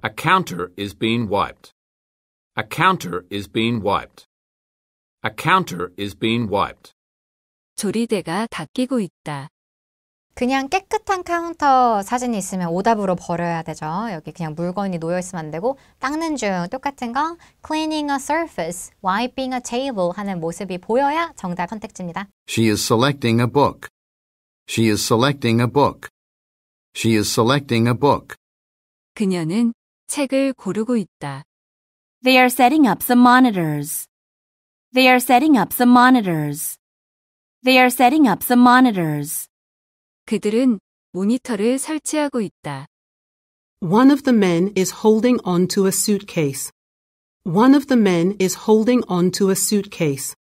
A counter is being wiped. A counter is being wiped. A counter is being wiped. 조리대가 닦이고 있다. 그냥 깨끗한 카운터 사진이 있으면 오답으로 버려야 되죠. 여기 그냥 물건이 놓여있으면 안 되고 닦는 중 똑같은 거 cleaning a surface, wiping a table 하는 모습이 보여야 정답 선택지입니다. She is selecting a book. She is selecting a book. She is selecting a book. 그녀는 책을 고르고 있다. They are setting up some monitors. They are setting up some monitors. They are setting up some monitors. 그들은 모니터를 설치하고 있다. One of the men is holding on to a suitcase. One of the men is holding on to a suitcase.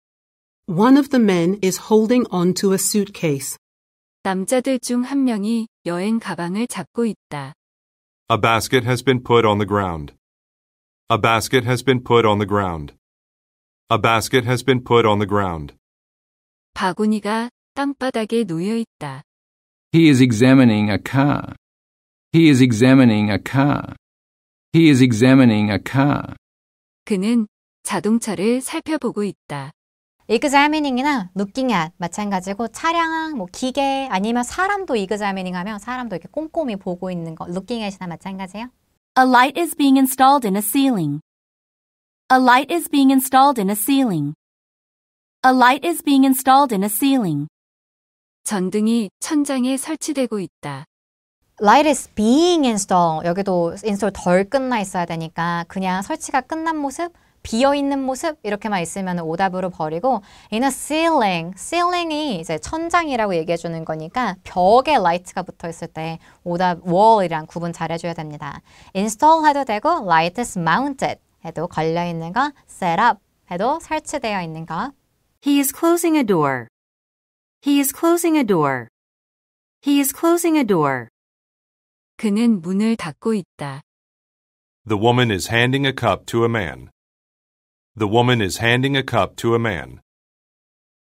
One of the men is holding on to a suitcase. 남자들 중 한 명이 여행 가방을 잡고 있다. A basket has been put on the ground. A basket has been put on the ground. A basket has been put on the ground. 바구니가 땅바닥에 놓여 있다. He is examining a car. He is examining a car. He is examining a car. 그는 자동차를 살펴보고 있다. examining이나 looking at 마찬가지고 차량, 뭐 기계 아니면 사람도 examining 하면 사람도 이렇게 꼼꼼히 보고 있는 거 looking at이나 마찬가지예요. A light is being installed in a ceiling. A light is being installed in a ceiling. A light is being installed in a ceiling. 전등이 천장에 설치되고 있다. Light is being installed. 여기도 install 덜 끝나 있어야 되니까 그냥 설치가 끝난 모습, 비어있는 모습 이렇게만 있으면 오답으로 버리고 in a ceiling, ceiling이 이제 천장이라고 얘기해 주는 거니까 벽에 라이트가 붙어 있을 때 오답 wall이랑 구분 잘 해줘야 됩니다. install 해도 되고 light is mounted 해도 걸려 있는 거, set up 해도 설치되어 있는 거. He is closing a door. He is closing a door. He is closing a door. 그는 문을 닫고 있다. The woman is handing a cup to a man. The woman is handing a cup to a man.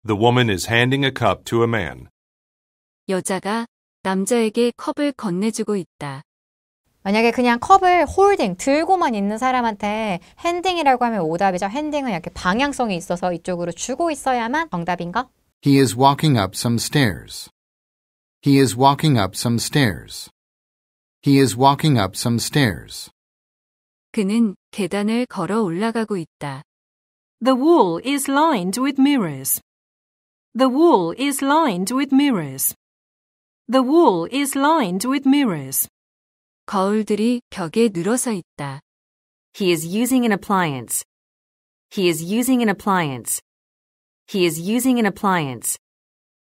The woman is handing a cup to a man. 여자가 남자에게 컵을 건네주고 있다. 만약에 그냥 컵을 홀딩, 들고만 있는 사람한테 핸딩이라고 하면 오답이죠. 핸딩은 이렇게 방향성이 있어서 이쪽으로 주고 있어야만 정답인 거. He is walking up some stairs. He is walking up some stairs. He is walking up some stairs. 그는 계단을 걸어 올라가고 있다. The wall is lined with mirrors. The wall is lined with mirrors. The wall is lined with mirrors. 거울들이 벽에 늘어서 있다. He is using an appliance. He is using an appliance. He is using an appliance.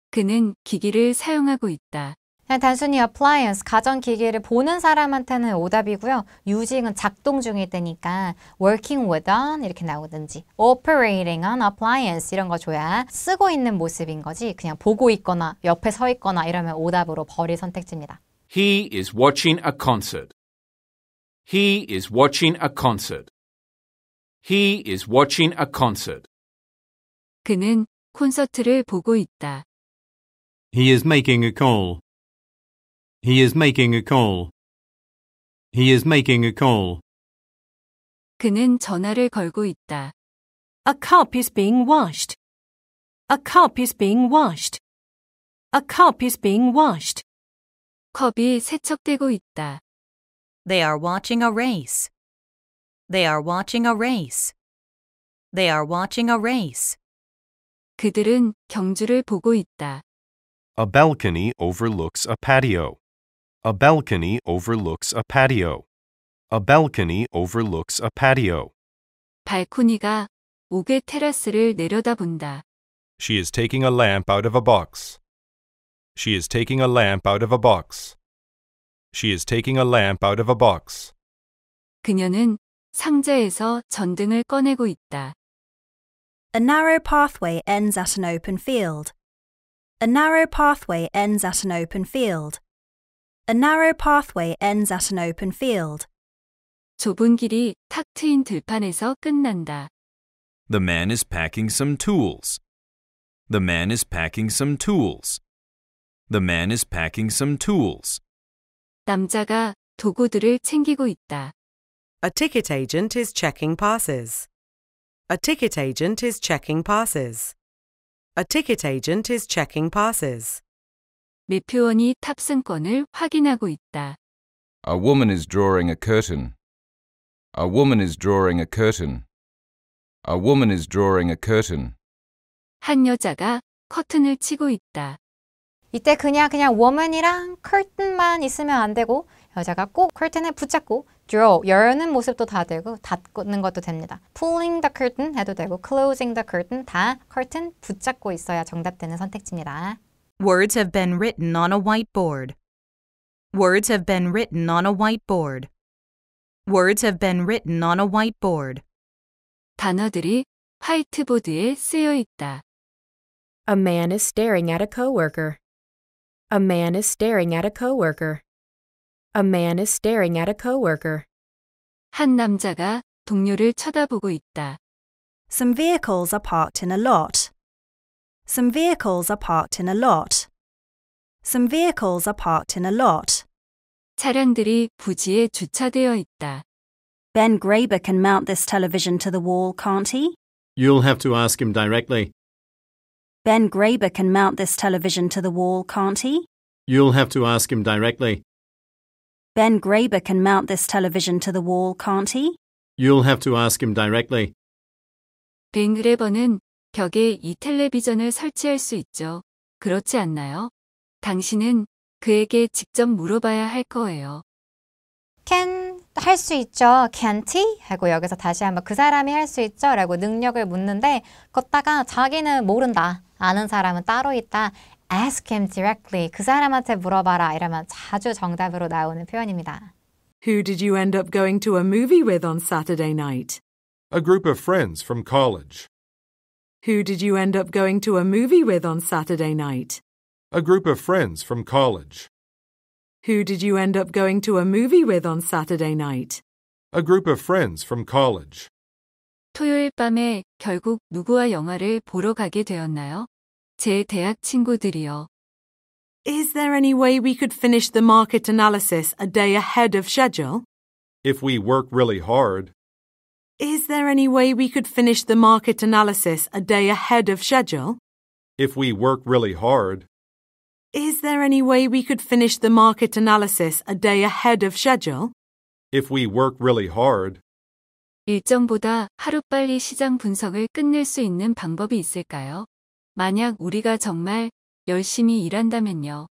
그는 기기를 사용하고 있다. 그냥 단순히 appliance, 가전기기를 보는 사람한테는 오답이고요. using은 작동 중일 때니까 working with on 이렇게 나오든지 operating on appliance 이런 거 줘야 쓰고 있는 모습인 거지 그냥 보고 있거나 옆에 서 있거나 이러면 오답으로 버릴 선택지입니다. He is watching a concert. He is watching a concert. He is watching a concert. 그는 콘서트를 보고 있다. He is making a call. He is making a call. He is making a call. 그는 전화를 걸고 있다. A cup is being washed. A cup is being washed. A cup is being washed. 컵이 세척되고 있다. They are watching a race. They are watching a race. They are watching a race. 그들은 경주를 보고 있다. A balcony overlooks a patio. A balcony overlooks a patio. A balcony overlooks a patio. 발코니가 옥의 테라스를 내려다본다. She is taking a lamp out of a box. She is taking a lamp out of a box. She is taking a lamp out of a box. 그녀는 상자에서 전등을 꺼내고 있다. A narrow pathway ends at an open field. A narrow pathway ends at an open field. A narrow pathway ends at an open field. 좁은 길이 탁 트인 들판에서 끝난다. The man is packing some tools. The man is packing some tools. The man is packing some tools. 남자가 도구들을 챙기고 있다. A ticket agent is checking passes. A ticket agent is checking passes. A ticket agent is checking passes. 매표원이 탑승권을 확인하고 있다. A woman is drawing a curtain. A woman is drawing a curtain. A woman is drawing a curtain. 한 여자가 커튼을 치고 있다. 이때 그냥 woman이랑 curtain만 있으면 안 되고 여자가 꼭 curtain을 붙잡고 draw, 여는 모습도 다 되고 닫는 것도 됩니다. pulling the curtain 해도 되고 closing the curtain 다 curtain 붙잡고 있어야 정답되는 선택지입니다. Words have been written on a whiteboard. Words have been written on a whiteboard. Words have been written on a whiteboard. 단어들이 화이트보드에 쓰여 있다. A man is staring at a coworker. A man is staring at a coworker. A man is staring at a coworker. 한 남자가 동료를 쳐다보고 있다. Some vehicles are parked in a lot. Some vehicles are parked in a lot. Some vehicles are parked in a lot. 차량들이 부지에 주차되어 있다. Ben Graber can mount this television to the wall, can't he? You'll have to ask him directly. Ben Graber can mount this television to the wall, can't he? You'll have to ask him directly. Ben Graber can mount this television to the wall, can't he? You'll have to ask him directly. 벤 그레버는 벽에 이 텔레비전을 설치할 수 있죠. 그렇지 않나요? 당신은 그에게 직접 물어봐야 할 거예요. can 할 수 있죠. can't he? 하고 여기서 다시 한번 그 사람이 할 수 있죠? 라고 능력을 묻는데 걷다가 자기는 모른다. 아는 사람은 따로 있다. Ask him directly. 그 사람한테 물어봐라. 이러면 자주 정답으로 나오는 표현입니다. Who did you end up going to a movie with on Saturday night? A group of friends from college. Who did you end up going to a movie with on Saturday night? A group of friends from college. Who did you end up going to a movie with on Saturday night? A group of friends from college. 토요일 밤에 결국 누구와 영화를 보러 가게 되었나요? 제 대학 친구들이요. Is there any way we could finish the market analysis a day ahead of schedule? If we work really hard. Is there any way we could finish the market analysis a day ahead of schedule? If we work really hard. Is there any way we could finish the market analysis a day ahead of schedule? If we work really hard. 일정보다 하루빨리 시장 분석을 끝낼 수 있는 방법이 있을까요? 만약 우리가 정말 열심히 일한다면요.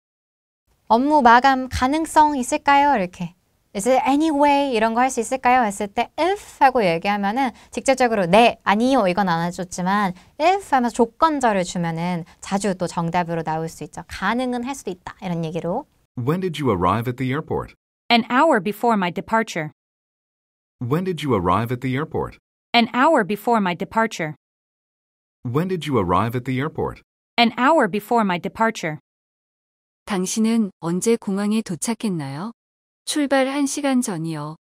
업무 마감 가능성 있을까요? 이렇게. Is there any way 이런 거 할 수 있을까요? 했을 때 if 하고 얘기하면은 직접적으로 네, 아니요 이건 안 해줬지만 if 하면서 조건절을 주면은 자주 또 정답으로 나올 수 있죠. 가능은 할 수도 있다 이런 얘기로. When did you arrive at the airport? An hour before my departure. When did you arrive at the airport? An hour before my departure. When did you arrive at the airport? An hour before my departure. 당신은 언제 공항에 도착했나요? 출발 1시간 전이요.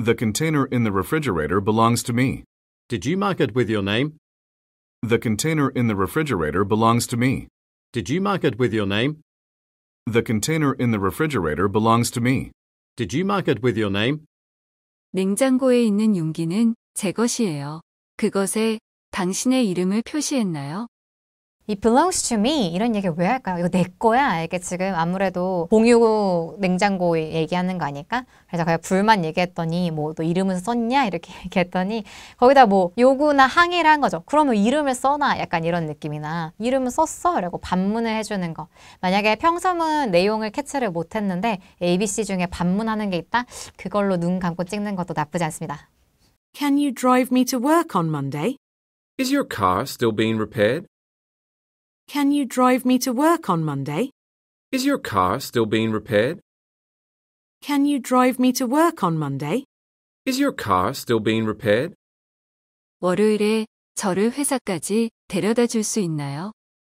The container in the refrigerator belongs to me. Did you mark it with your name? The container in the refrigerator belongs to me. Did you mark it with your name? The container in the refrigerator belongs to me. Did you mark it with your name? 냉장고에 있는 용기는 제 것이에요. 그것에 당신의 이름을 표시했나요? It belongs to me 이런 얘기 왜 할까요? 이거 내 거야. 이게 지금 아무래도 공유 냉장고 얘기하는 거 아닐까? 그래서 그냥 불만 얘기했더니 뭐 너 이름은 썼냐? 이렇게 얘기했더니 거기다 뭐 요구나 항의를 한 거죠. 그러면 이름을 써놔. 약간 이런 느낌이나 이름은 썼어? 라고 반문을 해주는 거. 만약에 평서문 내용을 캐치를 못했는데 ABC 중에 반문하는 게 있다? 그걸로 눈 감고 찍는 것도 나쁘지 않습니다. Can you drive me to work on Monday? Is your car still being repaired? Can you drive me to work on Monday? Is your car still being repaired? Can you drive me to work on Monday? Is your car still being repaired? 월요일에 저를 회사까지 데려다 줄 수 있나요?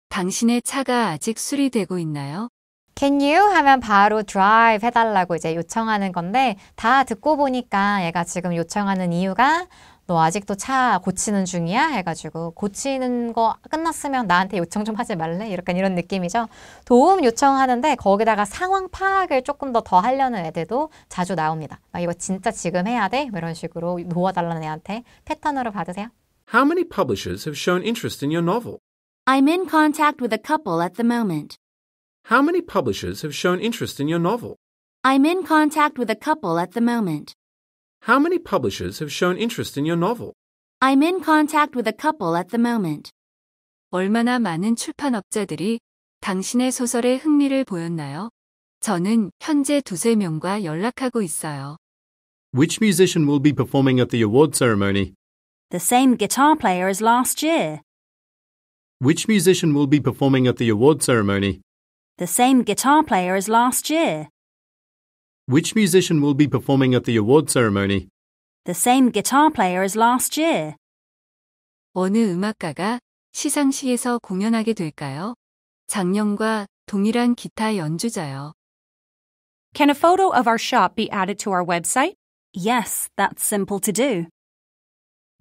당신의 차가 아직 수리되고 있나요? Can you 하면 바로 drive 해달라고 이제 요청하는 건데 다 듣고 보니까 얘가 지금 요청하는 이유가 너 아직도 차 고치는 중이야? 해가지고 고치는 거 끝났으면 나한테 요청 좀 하지 말래? 약간 이런 느낌이죠. 도움 요청하는데 거기다가 상황 파악을 조금 더 하려는 애들도 자주 나옵니다. 막 이거 진짜 지금 해야 돼? 이런 식으로 도와달라는 애한테 패턴으로 받으세요. How many publishers have shown interest in your novel? I'm in contact with a couple at the moment. How many publishers have shown interest in your novel? I'm in contact with a couple at the moment. How many publishers have shown interest in your novel? I'm in contact with a couple at the moment. 얼마나 많은 출판업자들이 당신의 소설에 흥미를 보였나요? 저는 현재 2-3명과 연락하고 있어요. Which musician will be performing at the award ceremony? The same guitar player as last year. Which musician will be performing at the award ceremony? The same guitar player as last year. Which musician will be performing at the award ceremony? The same guitar player as last year. 어느 음악가가 시상식에서 공연하게 될까요? 작년과 동일한 기타 연주자요. Can a photo of our shop be added to our website? Yes, that's simple to do.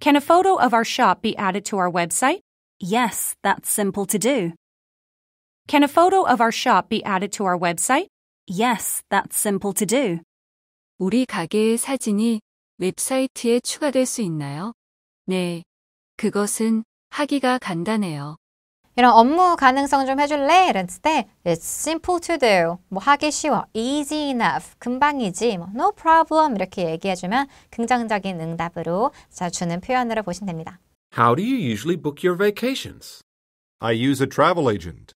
Can a photo of our shop be added to our website? Yes, that's simple to do. Can a photo of our shop be added to our website? Yes, that's simple to do. 우리 가게의 사진이 웹사이트에 추가될 수 있나요? 네, 그것은 하기가 간단해요. 이런 업무 가능성 좀 해줄래? 이랬을 때 It's simple to do. 뭐 하기 쉬워. Easy enough. 금방이지. 뭐 No problem. 이렇게 얘기해주면 긍정적인 응답으로 주는 표현으로 보시면 됩니다. How do you usually book your vacations? I use a travel agent.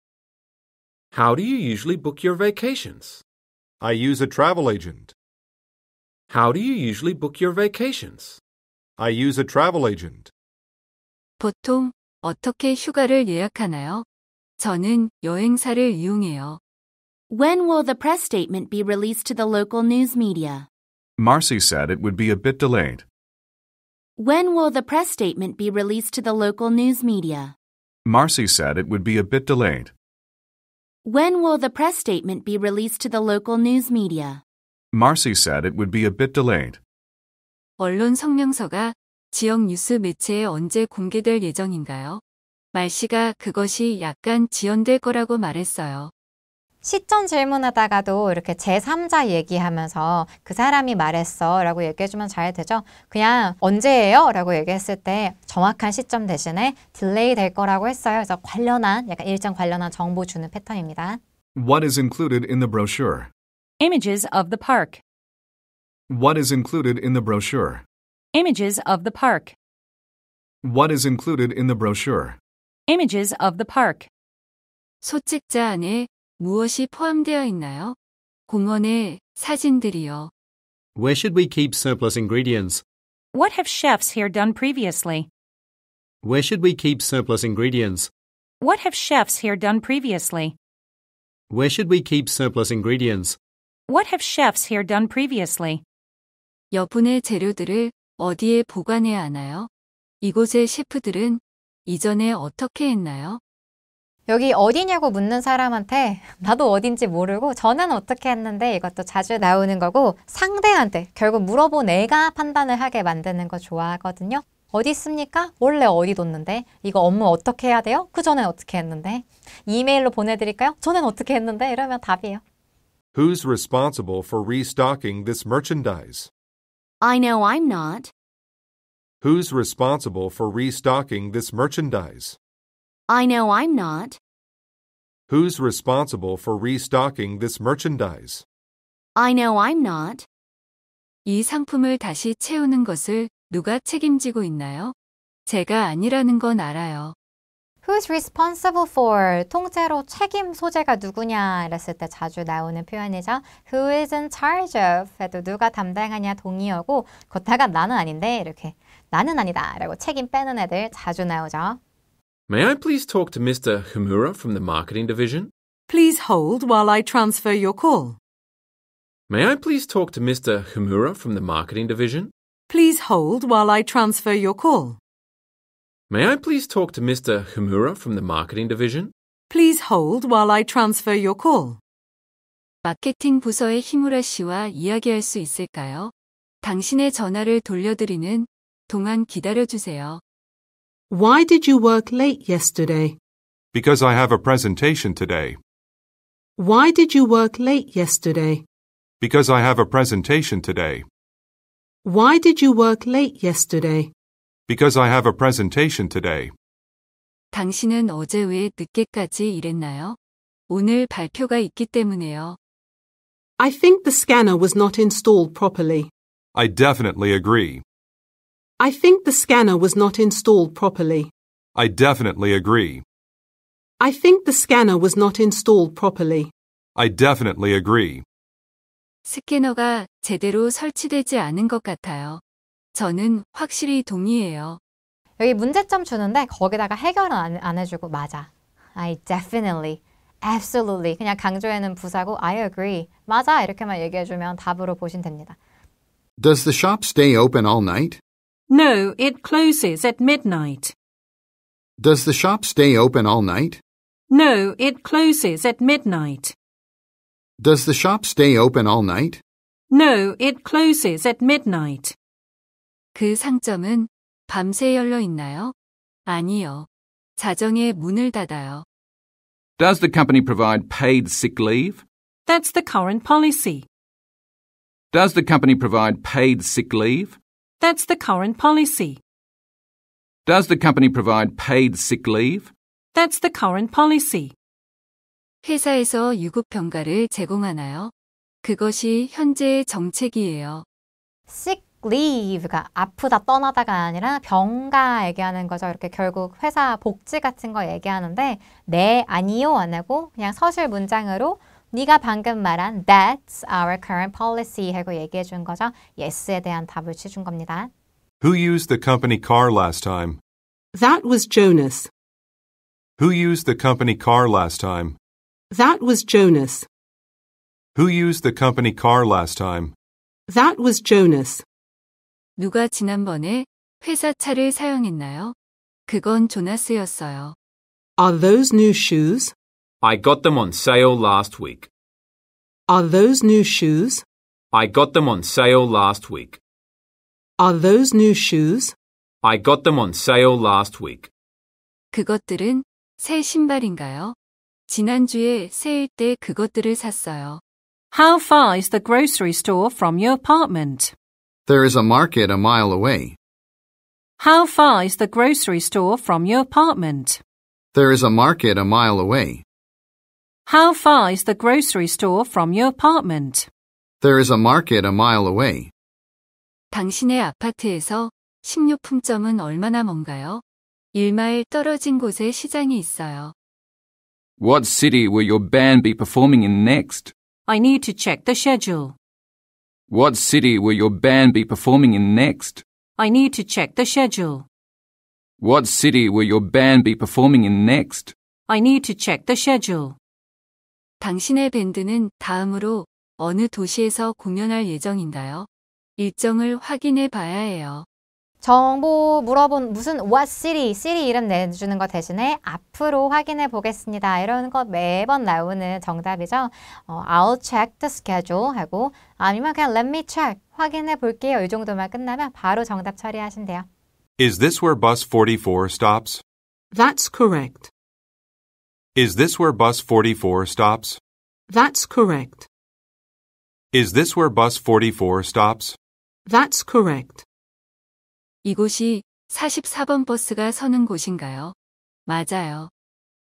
How do you usually book your vacations? I use a travel agent. How do you usually book your vacations? I use a travel agent. 보통 어떻게 휴가를 예약하나요? 저는 여행사를 이용해요. When will the press statement be released to the local news media? Marcy said it would be a bit delayed. When will the press statement be released to the local news media? Marcy said it would be a bit delayed. When will the press statement be released to the local news media? Marcy said it would be a bit delayed. 언론 성명서가 지역 뉴스 매체에 언제 공개될 예정인가요? 말씨가 그것이 약간 지연될 거라고 말했어요. 시점 질문하다가도 이렇게 제3자 얘기하면서 그 사람이 말했어 라고 얘기해주면 잘 되죠. 그냥 언제예요? 라고 얘기했을 때 정확한 시점 대신에 딜레이 될 거라고 했어요. 그래서 관련한 약간 일정 관련한 정보 주는 패턴입니다. What is included in the brochure? Images of the park. What is included in the brochure? Images of the park. What is included in the brochure? Images of the park. 소책자 안에 무엇이 포함되어 있나요? 공원의 사진들이요. Where should we keep surplus ingredients? What have chefs here done previously? Where should we keep surplus ingredients? What have chefs here done previously? Where should we keep surplus ingredients? What have chefs here done previously? 여분의 재료들을 어디에 보관해야 하나요? 이곳의 셰프들은 이전에 어떻게 했나요? 여기 어디냐고 묻는 사람한테 나도 어딘지 모르고 저는 어떻게 했는데 이것도 자주 나오는 거고 상대한테 결국 물어본 애가 판단을 하게 만드는 거 좋아하거든요. 어디 있습니까? 원래 어디 뒀는데? 이거 업무 어떻게 해야 돼요? 그 전엔 어떻게 했는데? 이메일로 보내드릴까요? 전엔 어떻게 했는데? 이러면 답이에요. Who's responsible for restocking this merchandise? I know I'm not. Who's responsible for restocking this merchandise? I know I'm not. Who's responsible for restocking this merchandise? I know I'm not. 이 상품을 다시 채우는 것을 누가 책임지고 있나요? 제가 아니라는 건 알아요. Who's responsible for? 통째로 책임 소재가 누구냐 이랬을 때 자주 나오는 표현이죠. Who is in charge of? 해도 누가 담당하냐 동의어고 걷다가 나는 아닌데 이렇게 나는 아니다 라고 책임 빼는 애들 자주 나오죠. May I please talk to Mr. Hamura from the marketing division? Please hold while I transfer your call. May I please talk to Mr. Hamura from the marketing division? Please hold while I transfer your call. May I please talk to Mr. Hamura from the marketing division? Please hold while I transfer your call. 마케팅 부서의 히무라 씨와 이야기할 수 있을까요? 당신의 전화를 돌려드리는 동안 기다려주세요. Why did you work late yesterday? Because I have a presentation today. Why did you work late yesterday? Because I have a presentation today. Why did you work late yesterday? Because I have a presentation today. 당신은 어제 왜 늦게까지 일했나요? 오늘 발표가 있기 때문에요. I think the scanner was not installed properly. I definitely agree. I think the scanner was not installed properly. I definitely agree. I think the scanner was not installed properly. I definitely agree. 스캐너가 제대로 설치되지 않은 것 같아요. 저는 확실히 동의해요. 여기 문제점 주는데 거기다가 해결은 안 해주고 맞아. I definitely, absolutely 그냥 강조해는 부사고 I agree. 맞아 이렇게만 얘기해주면 답으로 보시면 됩니다. Does the shop stay open all night? No, it closes at midnight. Does the shop stay open all night? No, it closes at midnight. Does the shop stay open all night? No, it closes at midnight. 그 상점은 밤새 열려 있나요? 아니요. 자정에 문을 닫아요. Does the company provide paid sick leave? That's the current policy. Does the company provide paid sick leave? That's the current policy. Does the company provide paid sick leave? That's the current policy. 회사에서 유급평가를 제공하나요? 그것이 현재의 정책이에요. sick leave가 아프다 떠나다가 아니라 병가 얘기하는 거죠. 이렇게 결국 회사 복지 같은 거 얘기하는데 네, 아니요 안 하고 그냥 서술 문장으로 네가 방금 말한 That's our current policy 하고 얘기해 준 거죠. Yes에 대한 답을 취준 겁니다. Who used the company car last time? That was Jonas. Who used the company car last time? That was Jonas. Who used the company car last time? That was Jonas. 누가 지난번에 회사 차를 사용했나요? 그건 조나스였어요. Are those new shoes? I got them on sale last week. Are those new shoes? I got them on sale last week. Are those new shoes? I got them on sale last week. 그것들은 새 신발인가요? 지난주에 세일 때 그것들을 샀어요. How far is the grocery store from your apartment? There is a market a mile away. How far is the grocery store from your apartment? There is a market a mile away. How far is the grocery store from your apartment? There is a market a mile away. 당신의 아파트에서 식료품점은 얼마나 먼가요? 1마일 떨어진 곳에 시장이 있어요. What city will your band be performing in next? I need to check the schedule. What city will your band be performing in next? I need to check the schedule. What city will your band be performing in next? I need to check the schedule. 당신의 밴드는 다음으로 어느 도시에서 공연할 예정인가요? 일정을 확인해 봐야 해요. 정보 물어본 무슨 what city, city 이름 내주는 거 대신에 앞으로 확인해 보겠습니다. 이런 거 매번 나오는 정답이죠. I'll check the schedule 하고 아니면 그냥 let me check 확인해 볼게요. 이 정도만 끝나면 바로 정답 처리하시면 돼요. Is this where bus 44 stops? That's correct. Is this where bus 44 stops? That's correct. Is this where bus 44 stops? That's correct. 이곳이 44번 버스가 서는 곳인가요? 맞아요.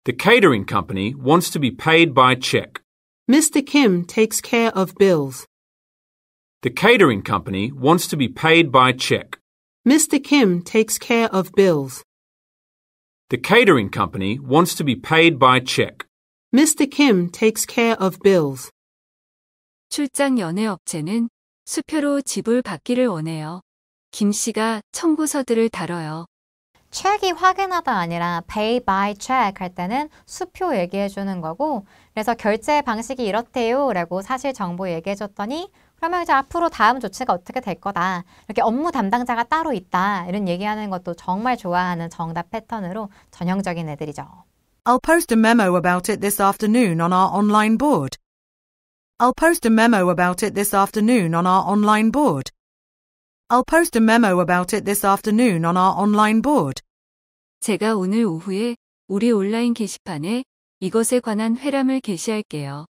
The catering company wants to be paid by check. Mr. Kim takes care of bills. The catering company wants to be paid by check. Mr. Kim takes care of bills. The catering company wants to be paid by check. Mr. Kim takes care of bills. 출장 연애업체는 수표로 지불 받기를 원해요. 김 씨가 청구서들을 다뤄요. 책이 확인하다 아니라 pay by check 할 때는 수표 얘기해 주는 거고 그래서 결제 방식이 이렇대요 라고 사실 정보 얘기해 줬더니 그러면 이제 앞으로 다음 조치가 어떻게 될 거다. 이렇게 업무 담당자가 따로 있다. 이런 얘기하는 것도 정말 좋아하는 정답 패턴으로 전형적인 애들이죠. I'll post a memo about it this afternoon on our online board. I'll post a memo about it this afternoon on our online board. I'll post a memo about it this afternoon on our online board. 제가 오늘 오후에 우리 온라인 게시판에 이것에 관한 회람을 게시할게요.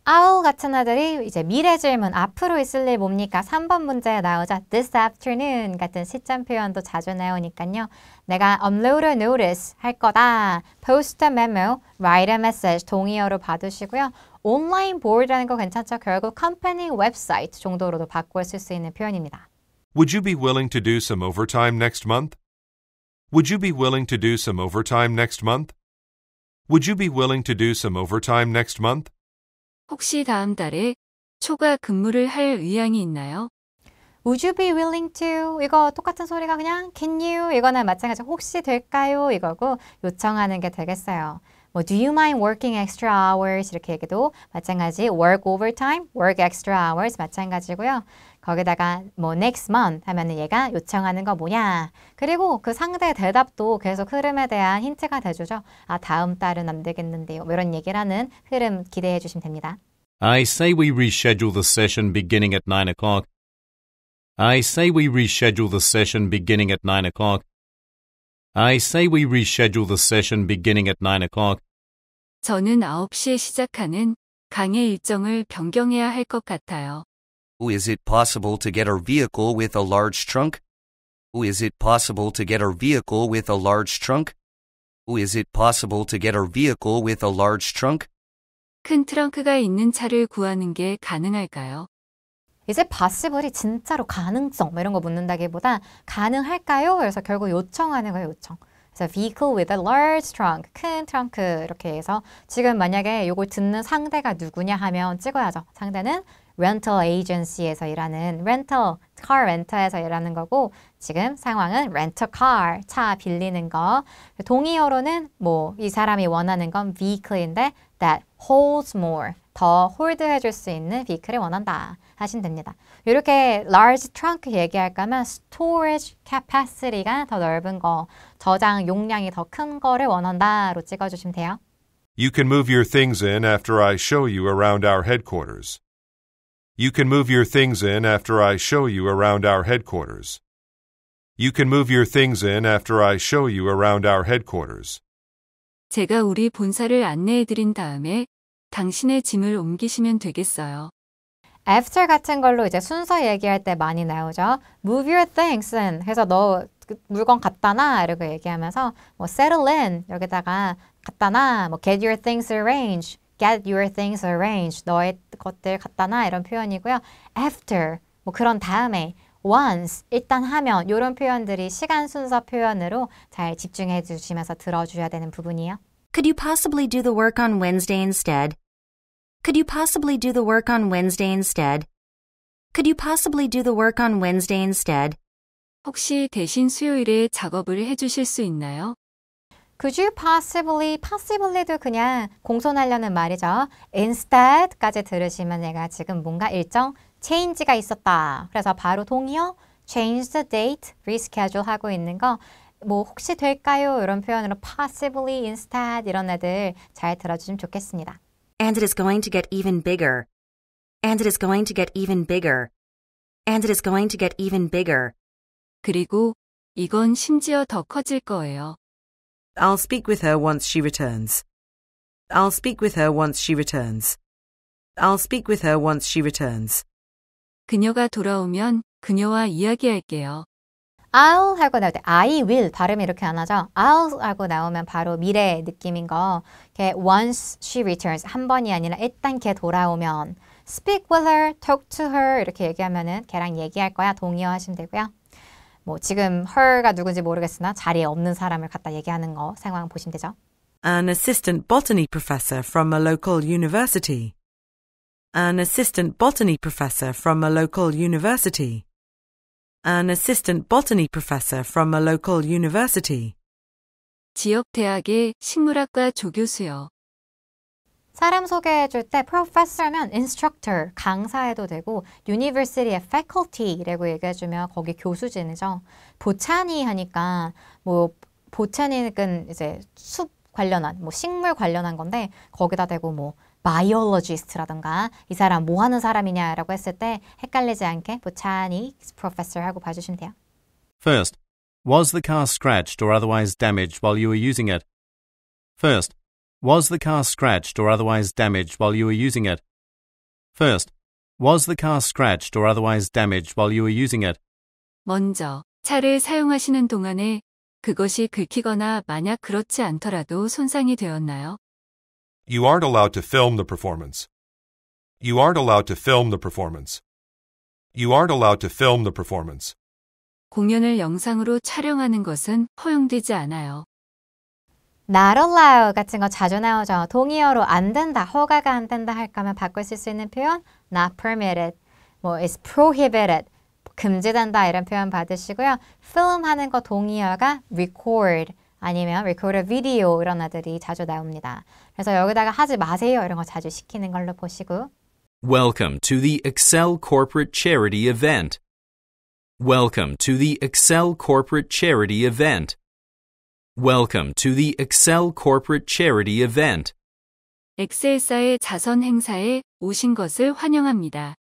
I'll 같은 애들이 이제 미래 질문 앞으로 있을 일 뭡니까? 3번 문제에 나오자 this afternoon 같은 시점 표현도 자주 나오니까요. 내가 upload a notice 할 거다. post a memo, write a message 동의어로 받으시고요. 온라인 보드라는 거 괜찮죠? 결국 company 웹사이트 정도로도 바꿔 쓸 수 있는 표현입니다. Would you be willing to do some overtime next month? Would you be willing to do some overtime next month? Would you be willing to do some overtime next month? 혹시 다음 달에 초과 근무를 할 의향이 있나요? Would you be willing to? 이거 똑같은 소리가 그냥 can you? 이거나 마찬가지로 혹시 될까요? 이거고 요청하는 게 되겠어요. 뭐 do you mind working extra hours? 이렇게 얘기도 마찬가지 work overtime, work extra hours 마찬가지고요. 거기다가 뭐 next month 하면은 얘가 요청하는 거 뭐냐. 그리고 그 상대의 대답도 계속 흐름에 대한 힌트가 돼주죠. 아 다음 달은 안 되겠는데요. 뭐 이런 얘기를 하는 흐름 기대해 주시면 됩니다. I say we reschedule the session beginning at 9 o'clock. I say we reschedule the session beginning at 9 o'clock. I say we reschedule the session beginning at 9 o'clock. 저는 9시에 시작하는 강의 일정을 변경해야 할 것 같아요. Is it possible to get our vehicle with a large trunk? Is it possible to get our vehicle with a large trunk? Is it possible to get our vehicle with a large trunk? 큰 트렁크가 있는 차를 구하는 게 가능할까요? 이제 possible이 진짜로 가능성 뭐 이런 거 묻는다기보다 가능할까요? 그래서 결국 요청하는 거예요, 요청. 그래서 vehicle with a large trunk, 큰 트렁크 이렇게 해서 지금 만약에 이걸 듣는 상대가 누구냐 하면 찍어야죠. 상대는 rental agency에서 일하는 rental, car rental에서 일하는 거고 지금 상황은 rent a car, 차 빌리는 거. 동의어로는 뭐 이 사람이 원하는 건 vehicle인데 that holds more, 더 홀드해줄 수 있는 vehicle을 원한다 하시면 됩니다. 이렇게 large trunk 얘기할 거면 storage capacity가 더 넓은 거, 저장 용량이 더 큰 거를 원한다로 찍어주시면 돼요. You can move your things in after I show you around our headquarters. You can move your things in after I show you around our headquarters. You can move your things in after I show you around our headquarters. 제가 우리 본사를 안내해드린 다음에 당신의 짐을 옮기시면 되겠어요. after 같은 걸로 이제 순서 얘기할 때 많이 나오죠. move your things in 해서 너 물건 갖다 놔 이렇게 얘기하면서 뭐 settle in 여기다가 갖다 놔 뭐 get your things arranged get your things arranged 너의 것들 갖다 놔 이런 표현이고요. after 뭐 그런 다음에 once 일단 하면 이런 표현들이 시간 순서 표현으로 잘 집중해 주시면서 들어주셔야 되는 부분이에요. Could you possibly do the work on Wednesday instead? Could you possibly do the work on Wednesday instead? Could you possibly do the work on Wednesday instead? 혹시 대신 수요일에 작업을 해주실 수 있나요? Could you possibly도 그냥 공손하려는 말이죠. instead까지 들으시면 내가 지금 뭔가 일정 change가 있었다. 그래서 바로 동의어 change the date, reschedule 하고 있는 거 뭐 혹시 될까요? 이런 표현으로 possibly, instead 이런 애들 잘 들어주시면 좋겠습니다. And it is going to get even bigger. And it is going to get even bigger. And it is going to get even bigger. 그리고 이건 심지어 더 커질 거예요. I'll speak with her once she returns. I'll speak with her once she returns. I'll speak with her once she returns. 그녀가 돌아오면 그녀와 이야기할게요. I'll 하고 나올 때 I will 발음이 이렇게 안 하죠. I'll 하고 나오면 바로 미래 느낌인 거. 이렇게 once she returns 한 번이 아니라 일단 걔 돌아오면 speak with her, talk to her 이렇게 얘기하면은 걔랑 얘기할 거야 동의어 하시면 되고요. 뭐 지금 her가 누군지 모르겠으나 자리에 없는 사람을 갖다 얘기하는 거 상황 보시면 되죠. An assistant botany professor from a local university. An assistant botany professor from a local university. An assistant botany professor from a local university. 지역 대학의 식물학과 조교수요. 사람 소개해 줄 때 professor면 instructor, 강사해도 되고 university의 faculty라고 얘기해 주면 거기 교수진이죠. 보타니 하니까 뭐 보타닉은 이제 숲 관련한 뭐 식물 관련한 건데 거기다 대고 뭐 biologist라던가 이 사람 뭐 하는 사람이냐라고 했을 때 헷갈리지 않게 botanics professor 하고 봐주시면 돼요. First, was the car scratched or otherwise damaged while you were using it? First, was the car scratched or otherwise damaged while you were using it? First, was the car scratched or otherwise damaged while you were using it? 먼저, 차를 사용하시는 동안에 그것이 긁히거나 만약 그렇지 않더라도 손상이 되었나요? You aren't allowed to film the performance. You aren't allowed to film the performance. You aren't allowed to film the performance. 공연을 영상으로 촬영하는 것은 허용되지 않아요. Not allowed 같은 거 자주 나오죠. 동의어로 안 된다, 허가가 안 된다 할 거면 바꿔 쓸 수 있는 표현 not permitted, 뭐 is prohibited, 금지된다 이런 표현 받으시고요. film 하는 거 동의어가 record 아니면 record a video 이런 아들이 자주 나옵니다. 그래서 여기다가 하지 마세요 이런 거 자주 시키는 걸로 보시고 Welcome to the Excel Corporate Charity Event. Welcome to the Excel Corporate Charity Event. Welcome to the Excel Corporate Charity Event. 엑셀사의 자선 행사에 오신 것을 환영합니다.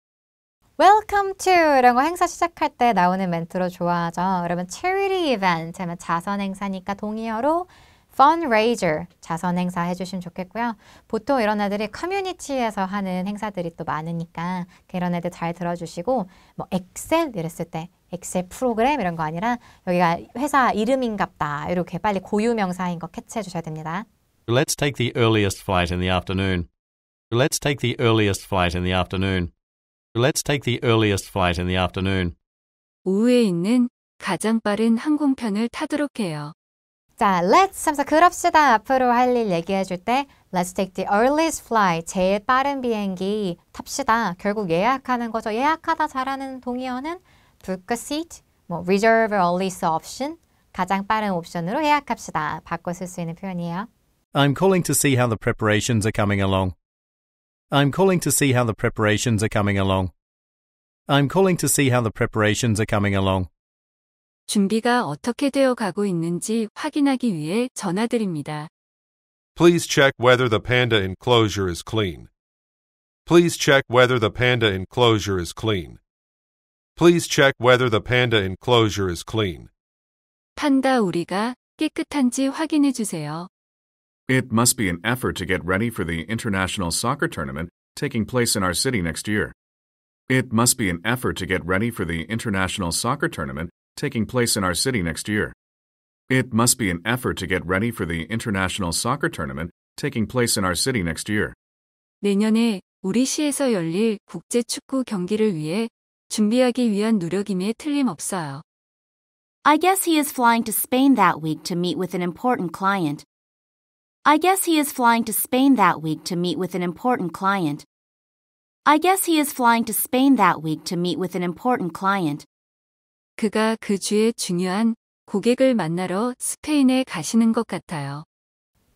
Welcome to 이런 거 행사 시작할 때 나오는 멘트로 좋아하죠. 여러분 charity event 하면 자선 행사니까 동의어로 fundraiser 자선 행사 해주시면 좋겠고요. 보통 이런 애들이 커뮤니티에서 하는 행사들이 또 많으니까 이런 애들 잘 들어주시고 뭐 엑셀 이랬을 때 엑셀 프로그램 이런 거 아니라 여기가 회사 이름인갑다 이렇게 빨리 고유명사인 거 캐치해 주셔야 됩니다. Let's take the earliest flight in the afternoon. Let's take the earliest flight in the afternoon. Let's take the earliest flight in the afternoon. 오후에 있는 가장 빠른 항공편을 타도록 해요. 자, let's 하면서 그럽시다 앞으로 할 일 얘기해 줄 때 Let's take the earliest flight, 제일 빠른 비행기 탑시다. 결국 예약하는 거죠. 예약하다 잘하는 동의어는 book a seat, 뭐 reserve early option, 가장 빠른 옵션으로 예약합시다. 바꿔 쓸 수 있는 표현이에요. I'm calling to see how the preparations are coming along. I'm calling to see how the preparations are coming along. I'm calling to see how the preparations are coming along. 준비가 어떻게 되어 가고 있는지 확인하기 위해 전화드립니다. Please check whether the panda enclosure is clean. Please check whether the panda enclosure is clean. Please check whether the panda enclosure is clean. 판다 우리가 깨끗한지 확인해 주세요. It must be an effort to get ready for the international soccer tournament taking place in our city next year. It must be an effort to get ready for the international soccer tournament taking place in our city next year. It must be an effort to get ready for the international soccer tournament taking place in our city next year. 내년에 우리 시에서 열릴 국제 축구 경기를 위해 준비하기 위한 노력임에 틀림없어요. I guess he is flying to Spain that week to meet with an important client. I guess he is flying to Spain that week to meet with an important client. I guess he is flying to Spain that week to meet with an important client. 그가 그 주에 중요한 고객을 만나러 스페인에 가시는 것 같아요.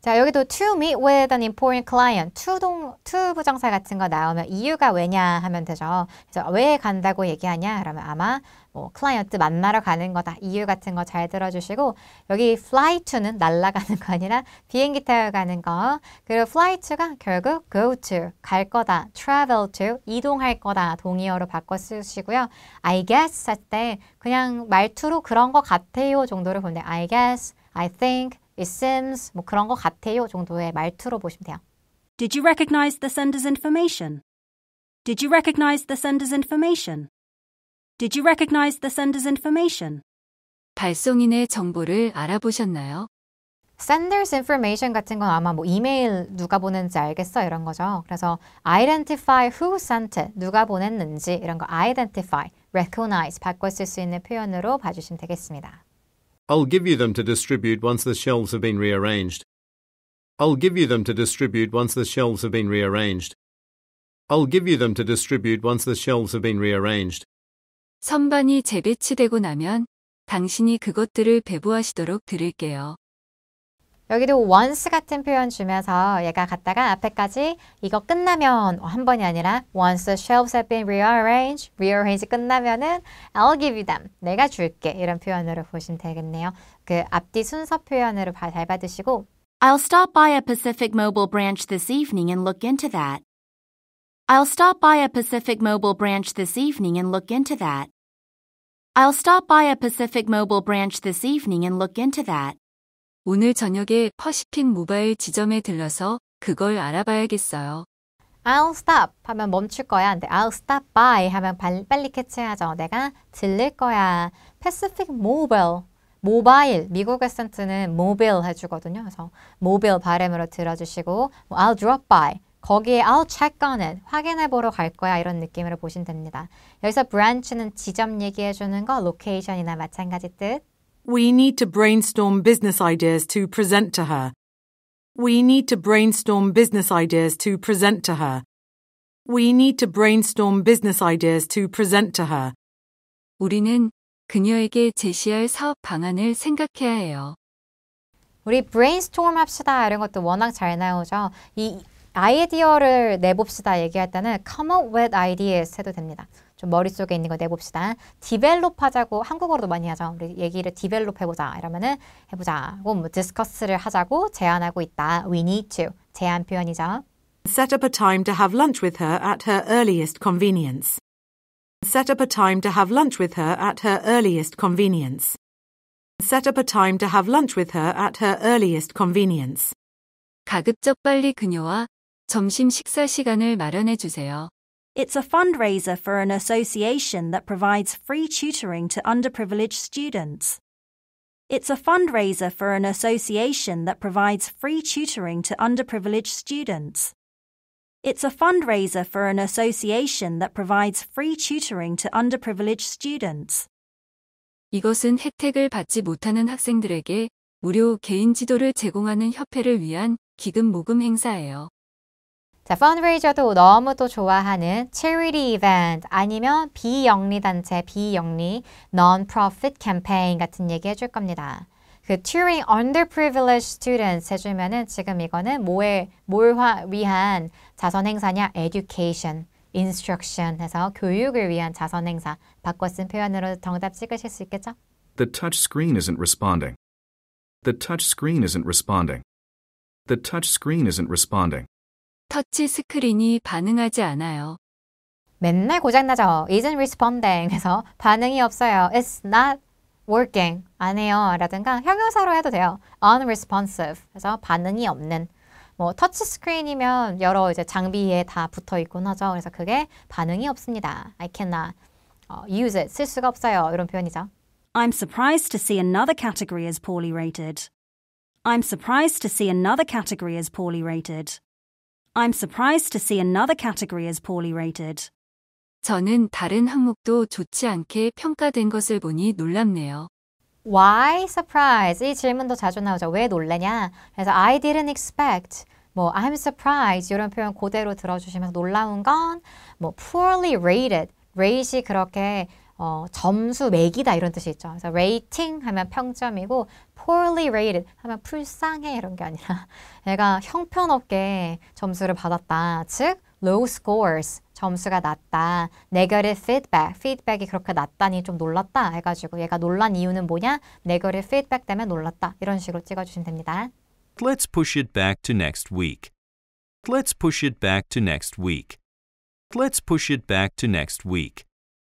자, 여기도 to meet with an important client, to 부정사 같은 거 나오면 이유가 왜냐 하면 되죠. 그래서 왜 간다고 얘기하냐? 그러면 아마 뭐 클라이언트 만나러 가는 거다. 이유 같은 거 잘 들어주시고 여기 fly to는 날아가는 거 아니라 비행기 타러 가는 거. 그리고 fly to가 결국 go to, 갈 거다. travel to, 이동할 거다. 동의어로 바꿔 쓰시고요. I guess 할 때 그냥 말투로 그런 거 같아요 정도를 보는데 I guess, I think, it seems 뭐 그런 거 같아요 정도의 말투로 보시면 돼요. Did you recognize the sender's information? Did you recognize the sender's information? Did you recognize the sender's information? 발송인의 정보를 알아보셨나요? Sender's information 같은 건 아마 뭐 이메일 누가 보냈는지 알겠어 이런 거죠. 그래서 identify who sent it, 누가 보냈는지 이런 거 identify, recognize 바꿔 쓸 수 있는 표현으로 봐주시면 되겠습니다. I'll give you them to distribute once the shelves have been rearranged. I'll give you them to distribute once the shelves have been rearranged. I'll give you them to distribute once the shelves have been rearranged. 선반이 재배치되고 나면 당신이 그것들을 배부하시도록 드릴게요. 여기도 once 같은 표현 주면서 얘가 갔다가 앞에까지 이거 끝나면 한 번이 아니라 once the shelves have been rearranged, rearrange 끝나면은 I'll give you them, 내가 줄게 이런 표현으로 보시면 되겠네요. 그 앞뒤 순서 표현으로 잘 받으시고 I'll stop by a Pacific Mobile branch this evening and look into that. I'll stop by a Pacific Mobile branch this evening and look into that. I'll stop by a Pacific Mobile branch this evening and look into that. 오늘 저녁에 퍼시픽 모바일 지점에 들러서 그걸 알아봐야겠어요. I'll stop 하면 멈출 거야. 근데 I'll stop by 하면 빨리 캐치하죠. 내가 들릴 거야. Pacific Mobile, 모바일. 미국 액센트는 mobile 해주거든요. 그래서 mobile 발음으로 들어주시고 I'll drop by. 거기에 I'll check on it. 확인해보러 갈 거야. 이런 느낌으로 보시면 됩니다. 여기서 branch는 지점 얘기해주는 거, location이나 마찬가지 뜻. We need to brainstorm business ideas to present to her. We need to brainstorm business ideas to present to her. We need to brainstorm business ideas to present to her. 우리는 그녀에게 제시할 사업 방안을 생각해야 해요. 우리 brainstorm 합시다. 이런 것도 워낙 잘 나오죠. 이 아이디어를 내봅시다 얘기할 때는 come up with ideas 해도 됩니다. 좀 머릿속에 있는 거 내봅시다. develop 하자고 한국어로도 많이 하죠. 우리 얘기를 develop 해보자 이러면은 해보자. 뭐 discuss를 하자고 제안하고 있다. We need to. 제안 표현이죠. Set up a time to have lunch with her at her earliest convenience. Set up a time to have lunch with her at her earliest convenience. Set up a time to have lunch with her at her earliest convenience. 가급적 빨리 그녀와 점심 식사 시간을 마련해 주세요. It's a fundraiser for an association that provides free tutoring to underprivileged students. It's a fundraiser for an association that provides free tutoring to underprivileged students. It's a fundraiser for an association that provides free tutoring to underprivileged students. 이것은 혜택을 받지 못하는 학생들에게 무료 개인 지도를 제공하는 협회를 위한 기금 모금 행사예요. 자, fundraiser도 너무 또 좋아하는 charity event 아니면 비영리 단체, 비영리 non-profit campaign 같은 얘기 해줄 겁니다. 그 tutoring underprivileged students 해주면은 지금 이거는 뭘 위한 자선 행사냐? education, instruction 해서 교육을 위한 자선 행사 바꿔 쓴 표현으로 정답 찍으실 수 있겠죠? The touch screen isn't responding. The touch screen isn't responding. The touch screen isn't responding. 터치 스크린이 반응하지 않아요. 맨날 고장나죠. isn't responding 해서 반응이 없어요. It's not working. 안 해요. 라든가 형용사로 해도 돼요. unresponsive 해서 반응이 없는. 뭐 터치 스크린이면 여러 이제 장비에 다 붙어 있곤 하죠. 그래서 그게 반응이 없습니다. I cannot use it. 쓸 수가 없어요. 이런 표현이죠. I'm surprised to see another category as poorly rated. I'm surprised to see another category as poorly rated. I'm surprised to see another category as poorly rated. 저는 다른 항목도 좋지 않게 평가된 것을 보니 놀랍네요. Why surprise? 이 질문도 자주 나오죠. 왜 놀래냐? 그래서 I didn't expect. 뭐 I'm surprised 이런 표현 그대로 들어주시면서 놀라운 건 뭐 poorly rated. rate이 그렇게 점수 매기다 이런 뜻이 있죠. 그래서 rating 하면 평점이고 poorly rated 하면 불쌍해 이런 게 아니라 얘가 형편없게 점수를 받았다. 즉 low scores 점수가 낮다. negative feedback feedback이 그렇게 낮다니 좀 놀랐다 해가지고 얘가 놀란 이유는 뭐냐? negative feedback 때문에 놀랐다. 이런 식으로 찍어주시면 됩니다. Let's push it back to next week. Let's push it back to next week. Let's push it back to next week.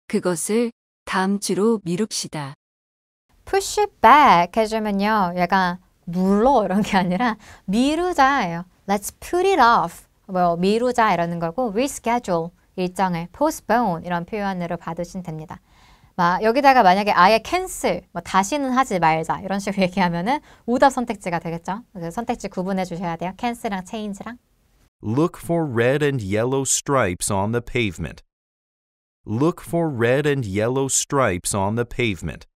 그것을 다음 주로 미룹시다. push it back 해주면요. 얘가 물러 이런 게 아니라 미루자예요. let's put it off. 뭐 미루자 이러는 거고 reschedule 일정을 postpone 이런 표현으로 받으시면 됩니다. 여기다가 만약에 아예 cancel 뭐 다시는 하지 말자 이런 식으로 얘기하면은 오답 선택지가 되겠죠. 선택지 구분해 주셔야 돼요. cancel랑 change랑. Look for red and yellow stripes on the pavement. Look for red and yellow stripes on the pavement.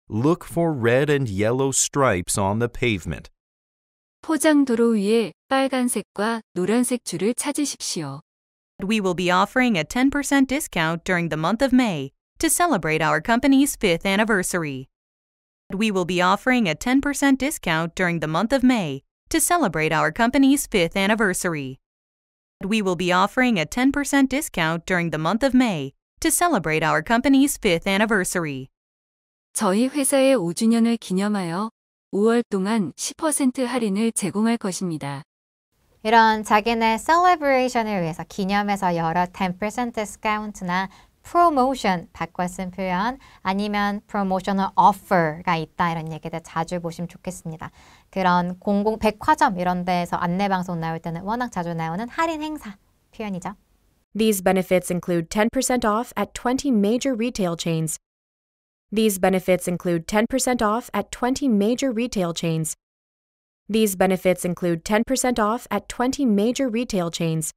Look for red and yellow stripes on the pavement. 포장도로 위에 빨간색과 노란색 줄을 찾으십시오. We will be offering a 10% discount during the month of May to celebrate our company's 5th anniversary. We will be offering a 10% discount during the month of May to celebrate our company's 5th anniversary. We will be offering a 10% discount during the month of May to celebrate our company's 5th anniversary. 저희 회사의 5주년을 기념하여 5월 동안 10% 할인을 제공할 것입니다. 이런 자기네 celebration을 위해서 기념해서 여러 10% 디스카운트나 promotion 바꿔 쓴 표현 아니면 promotional offer가 있다 이런 얘기들 자주 보시면 좋겠습니다. 그런 백화점 이런 데에서 안내방송 나올 때는 워낙 자주 나오는 할인 행사 표현이죠. These benefits include 10% off at 20 major retail chains. These benefits include 10% off at 20 major retail chains. These benefits include 10% off at 20 major retail chains.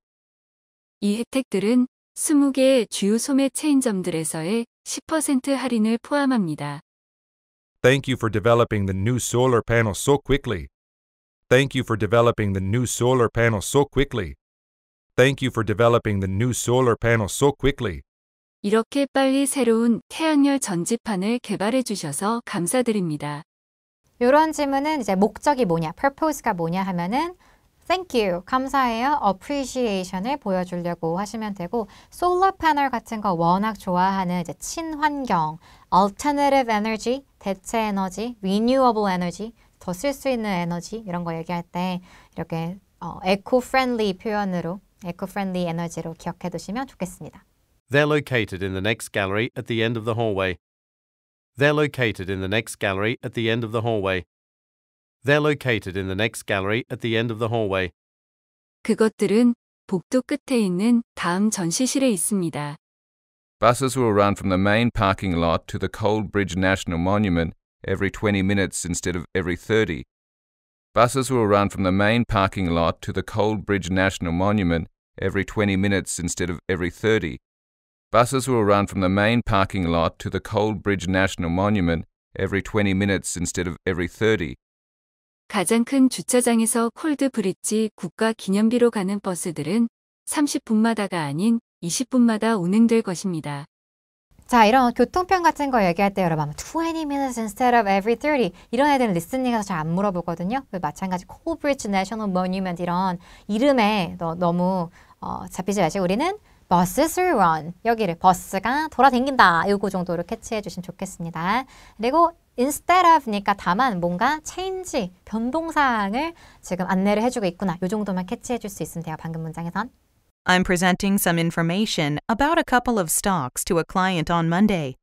이 혜택들은 20개의 주요 소매 체인점들에서의 10% 할인을 포함합니다. Thank you for developing the new solar panel so quickly. Thank you for developing the new solar panel so quickly. Thank you for developing the new solar panel so quickly. 이렇게 빨리 새로운 태양열 전지판을 개발해 주셔서 감사드립니다. 이런 질문은 이제 목적이 뭐냐, purpose가 뭐냐 하면은 thank you, 감사해요, appreciation을 보여주려고 하시면 되고 솔라 패널 같은 거 워낙 좋아하는 이제 친환경, alternative energy, 대체 에너지, renewable energy, 더 쓸 수 있는 에너지 이런 거 얘기할 때 이렇게 eco-friendly 표현으로 eco-friendly 에너지로 기억해 두시면 좋겠습니다. They're located in the next gallery at the end of the hallway. They're located in the next gallery at the end of the hallway. They're located in the next gallery at the end of the hallway. 그것들은 복도 끝에 있는 다음 전시실에 있습니다. Buses will run from the main parking lot to the Coldbridge National Monument every 20 minutes instead of every 30. Buses will run from the main parking lot to the Coldbridge National Monument every 20 minutes instead of every 30. Buses will run from the main parking lot to the Coldbridge National Monument every 20 minutes instead of every 30. 가장 큰 주차장에서 콜드브릿지 국가기념비로 가는 버스들은 30분마다가 아닌 20분마다 운행될 것입니다. 자, 이런 교통편 같은 거 얘기할 때 여러분 20 minutes instead of every 30 이런 애들은 리스닝에서 잘 안 물어보거든요. 마찬가지 Coldbridge National Monument 이런 이름에 너무 잡히지 마시고 우리는 buses will run 여기를 버스가 돌아다닌다 이거 정도로 캐치해 주시면 좋겠습니다. 그리고 instead of니까 다만 뭔가 change 변동사항을 지금 안내를 해주고 있구나 이 정도만 캐치해 줄 수 있으면 돼요. 방금 문장에선. I'm presenting some information about a couple of stocks to a client on Monday.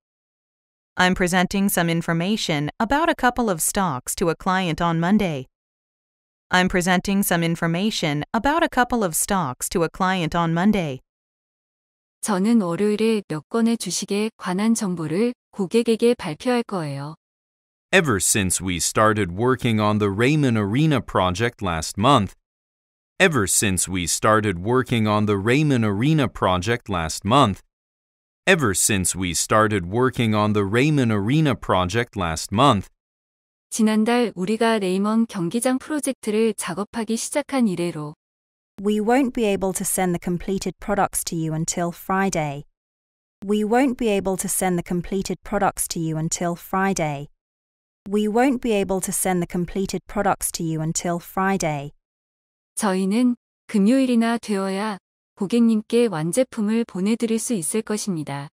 I'm presenting some information about a couple of stocks to a client on Monday. I'm presenting some information about a couple of stocks to a client on Monday. 저는 월요일에 몇 건의 주식에 관한 정보를 고객에게 발표할 거예요. Ever since we started working on the Raymond Arena project last month, Ever since we started working on the Raymond Arena project last month, Ever since we started working on the Raymond Arena project last month, 지난달 우리가 레이먼 경기장 프로젝트를 작업하기 시작한 이래로 We won't be able to send the completed products to you until Friday. We won't be able to send the completed products to you until Friday. We won't be able to send the completed products to you until Friday. 저희는 금요일이나 되어야 고객님께 완제품을 보내드릴 수 있을 것입니다.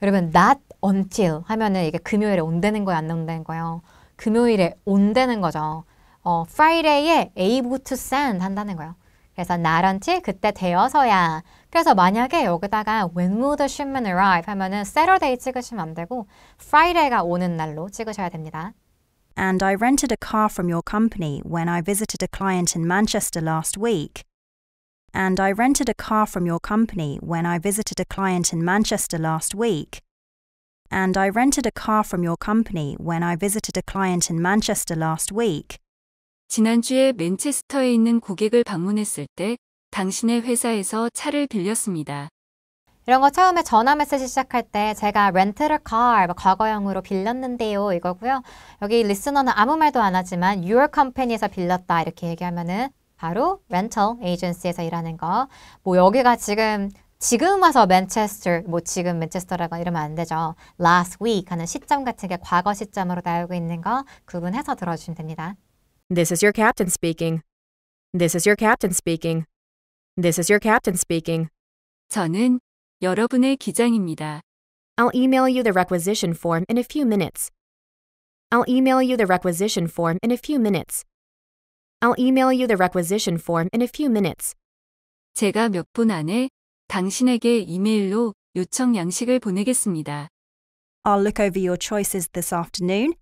여러분, not until 하면은 이게 금요일에 온다는 거야, 안 온다는 거예요? 금요일에 온다는 거죠. Friday에 able to send 한다는 거예요. 그래서 not until 그때 되어서야. 그래서 만약에 여기다가 when will the shipment arrive 하면은 Saturday 찍으시면 안 되고 Friday가 오는 날로 찍으셔야 됩니다. And I rented a car from your company when I visited a client in Manchester last week. And I rented a car from your company when I visited a client in Manchester last week. And I rented a car from your company when I visited a client in Manchester last week. 지난주에 맨체스터에 있는 고객을 방문했을 때 당신의 회사에서 차를 빌렸습니다. 이런 거 처음에 전화 메시지 시작할 때 제가 rented a car 과거형으로 빌렸는데요 이거고요. 여기 리스너는 아무 말도 안 하지만 your company에서 빌렸다 이렇게 얘기하면은 바로 rental agency에서 일하는 거. 뭐 여기가 지금 와서 맨체스터, 뭐 지금 맨체스터라고 이러면 안 되죠. last week 하는 시점 같은 게 과거 시점으로 나오고 있는 거 구분해서 들어주시면 됩니다. This is your captain speaking. This is your captain speaking. This is your captain speaking. 저는 여러분의 기장입니다. I'll email you the requisition form in a few minutes. I'll email you the requisition form in a few minutes. I'll email you the requisition form in a few minutes. 제가 몇 분 안에 당신에게 이메일로 요청 양식을 보내겠습니다. I'll look over your choices this afternoon.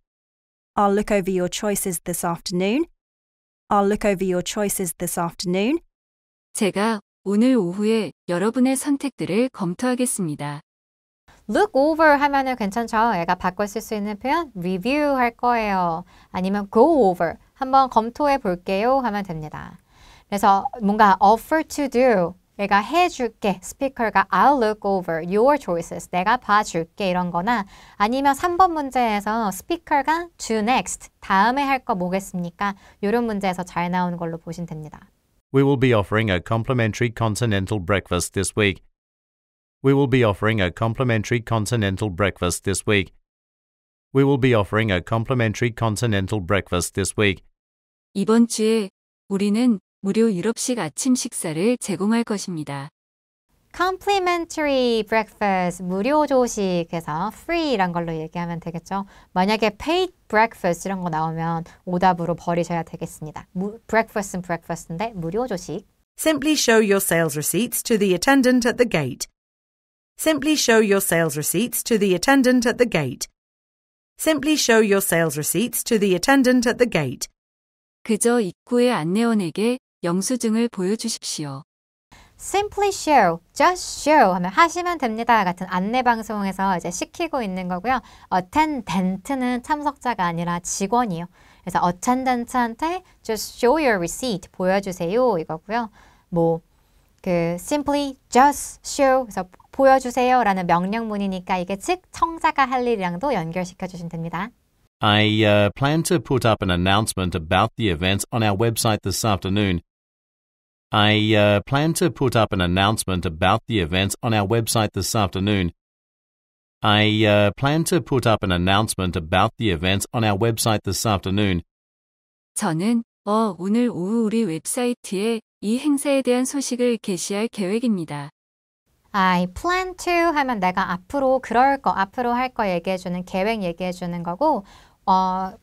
I'll look over your choices this afternoon. I'll look over your choices this afternoon. 제가 오늘 오후에 여러분의 선택들을 검토하겠습니다. look over 하면은 괜찮죠? 얘가 바꿔 쓸 수 있는 표현 review 할 거예요. 아니면 go over 한번 검토해 볼게요 하면 됩니다. 그래서 뭔가 offer to do 얘가 해줄게. 스피커가 I'll look over your choices. 내가 봐줄게 이런 거나 아니면 3번 문제에서 스피커가 do next. 다음에 할 거 뭐겠습니까? 이런 문제에서 잘 나오는 걸로 보시면 됩니다. We will be offering a complimentary continental breakfast this week. We will be offering a complimentary continental breakfast this week. We will be offering a complimentary continental breakfast this week. 이번 주에 우리는 무료 유럽식 아침 식사를 제공할 것입니다. complimentary breakfast, 무료 조식에서 free란 걸로 얘기하면 되겠죠. 만약에 paid breakfast 이런 거 나오면 오답으로 버리셔야 되겠습니다. breakfast는 breakfast인데 무료 조식. Simply show your sales receipts to the attendant at the gate. Simply show your sales receipts to the attendant at the gate. Simply show your sales receipts to the attendant at the gate. 그저 입구의 안내원에게 영수증을 보여주십시오. Simply show, just show 하면 하시면 됩니다 같은 안내 방송에서 이제 시키고 있는 거고요. attendant는 참석자가 아니라 직원이요. 그래서 attendant한테 just show your receipt 보여주세요 이거고요. simply just show 그래서 보여주세요라는 명령문이니까 이게 즉 청자가 할 일이랑도 연결시켜 주시면 됩니다. I plan to put up an announcement about the event on our website this afternoon. I plan to put up an announcement about the event on our website this afternoon. I plan to put up an announcement about the event on our website this afternoon. 저는 오늘 오후 우리 웹사이트에 이 행사에 대한 소식을 게시할 계획입니다. I plan to 하면 내가 앞으로 그럴 거, 앞으로 할 거 얘기해주는 계획 얘기해주는 거고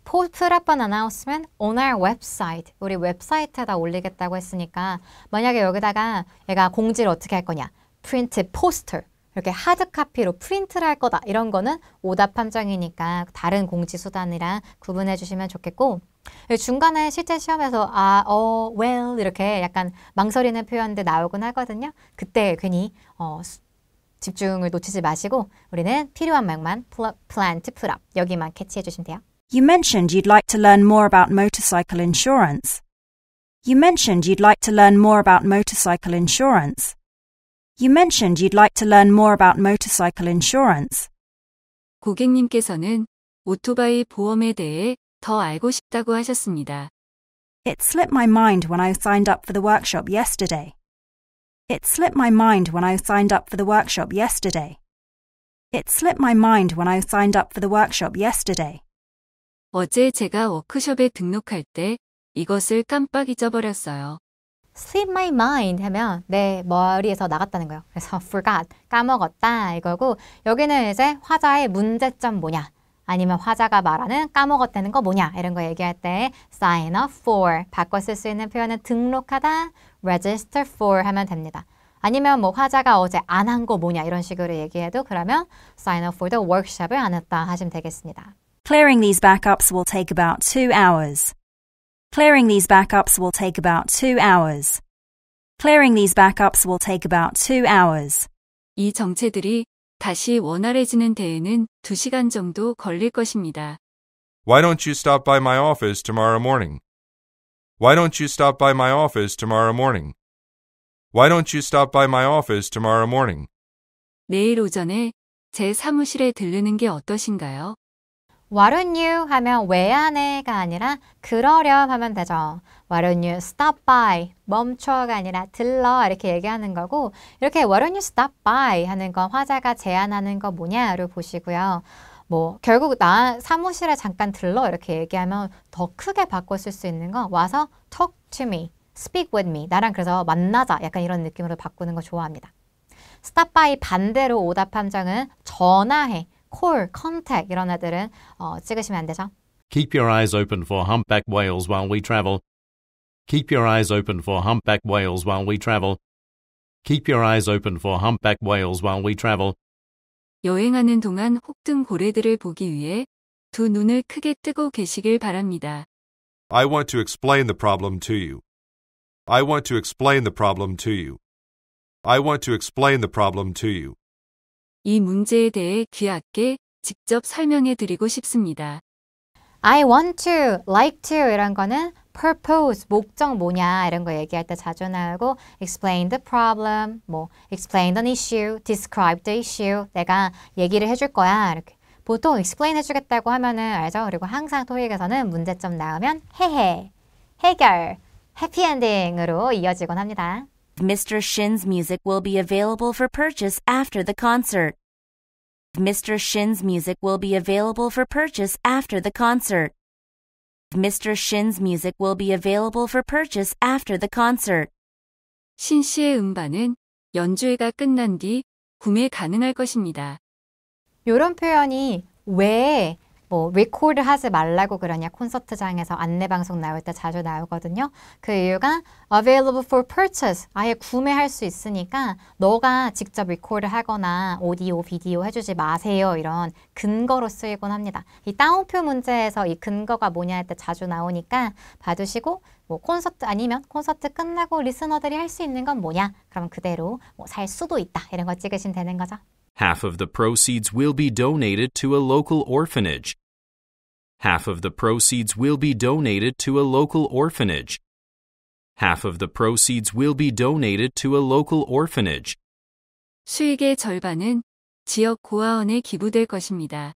put up an announcement on our website. 우리 웹사이트에다 올리겠다고 했으니까 만약에 여기다가 얘가 공지를 어떻게 할 거냐. print poster. 이렇게 하드카피로 프린트를 할 거다. 이런 거는 오답 함정이니까 다른 공지 수단이랑 구분해 주시면 좋겠고 중간에 실제 시험에서 well 이렇게 약간 망설이는 표현들 나오곤 하거든요. 그때 괜히 집중을 놓치지 마시고 우리는 필요한 말만 plan to put up 여기만 캐치해 주시면 돼요. You mentioned you'd like to learn more about motorcycle insurance. You mentioned you'd like to learn more about motorcycle insurance. You mentioned you'd like to learn more about motorcycle insurance. 고객님께서는 오토바이 보험에 대해 더 알고 싶다고 하셨습니다. It slipped my mind when I signed up for the workshop yesterday. It slipped my mind when I signed up for the workshop yesterday. It slipped my mind when I signed up for the workshop yesterday. 어제 제가 워크숍에 등록할 때 이것을 깜빡 잊어버렸어요. slip my mind 하면 내 머리에서 나갔다는 거예요. 그래서 forgot, 까먹었다 이거고 여기는 이제 화자의 문제점 뭐냐 아니면 화자가 말하는 까먹었다는 거 뭐냐 이런 거 얘기할 때 sign up for 바꿔 쓸 수 있는 표현은 등록하다, register for 하면 됩니다. 아니면 화자가 어제 안 한 거 뭐냐 이런 식으로 얘기해도 그러면 sign up for the workshop을 안 했다 하시면 되겠습니다. Clearing these backups will take about 2 hours. Clearing these backups will take about 2 hours. Clearing these backups will take about 2 hours. 이 정체들이 다시 원활해지는 데에는 2시간 정도 걸릴 것입니다. Why don't you stop by my office tomorrow morning? Why don't you stop by my office tomorrow morning? Why don't you stop by my office tomorrow morning? 내일 오전에 제 사무실에 들르는 게 어떠신가요? Why don't you 하면 왜 안 해가 아니라 그러렴 하면 되죠. Why don't you stop by 멈춰가 아니라 들러 이렇게 얘기하는 거고 이렇게 Why don't you stop by 하는 건 화자가 제안하는 거 뭐냐를 보시고요. 결국 나 사무실에 잠깐 들러 이렇게 얘기하면 더 크게 바꿔 쓸 수 있는 거 와서 talk to me, speak with me 나랑 그래서 만나자 약간 이런 느낌으로 바꾸는 거 좋아합니다. stop by 반대로 오답 함정은 전화해 call, contact 이런 애들은 찍으시면 안 되죠. Keep your eyes open for humpback whales while we travel. Keep your eyes open for humpback whales while we travel. Keep your eyes open for humpback whales while we travel. 여행하는 동안 혹등 고래들을 보기 위해 두 눈을 크게 뜨고 계시길 바랍니다. I want to explain the problem to you. I want to explain the problem to you. I want to explain the problem to you. 이 문제에 대해 귀하게 직접 설명해 드리고 싶습니다. I want to, like to 이런 거는 purpose, 목적 뭐냐 이런 거 얘기할 때 자주 나오고 explain the problem, 뭐 explain an issue, describe the issue 내가 얘기를 해줄 거야 이렇게 보통 explain 해주겠다고 하면은 알죠? 그리고 항상 토익에서는 문제점 나오면 해해, 해결, 해피엔딩으로 이어지곤 합니다. Mr. Shin's music will be available for purchase after the concert. Mr. Shin's music will be available for purchase after the concert. Mr. Shin's music will be available for purchase after the concert. 신 씨의 음반은 연주회가 끝난 뒤 구매 가능할 것입니다. 이런 표현이 왜 뭐 리코드 하지 말라고 그러냐 콘서트장에서 안내방송 나올 때 자주 나오거든요. 그 이유가 available for purchase 아예 구매할 수 있으니까 너가 직접 리코드 하거나 오디오, 비디오 해주지 마세요. 이런 근거로 쓰이곤 합니다. 이 따옴표 문제에서 이 근거가 뭐냐 할 때 자주 나오니까 봐두시고 뭐 콘서트 아니면 콘서트 끝나고 리스너들이 할 수 있는 건 뭐냐? 그럼 그대로 뭐 살 수도 있다. 이런 거 찍으시면 되는 거죠. Half of the proceeds will be donated to a local orphanage. Half of the proceeds will be donated to a local orphanage. Half of the proceeds will be donated to a local orphanage. 수익의 절반은 지역 고아원에 기부될 것입니다.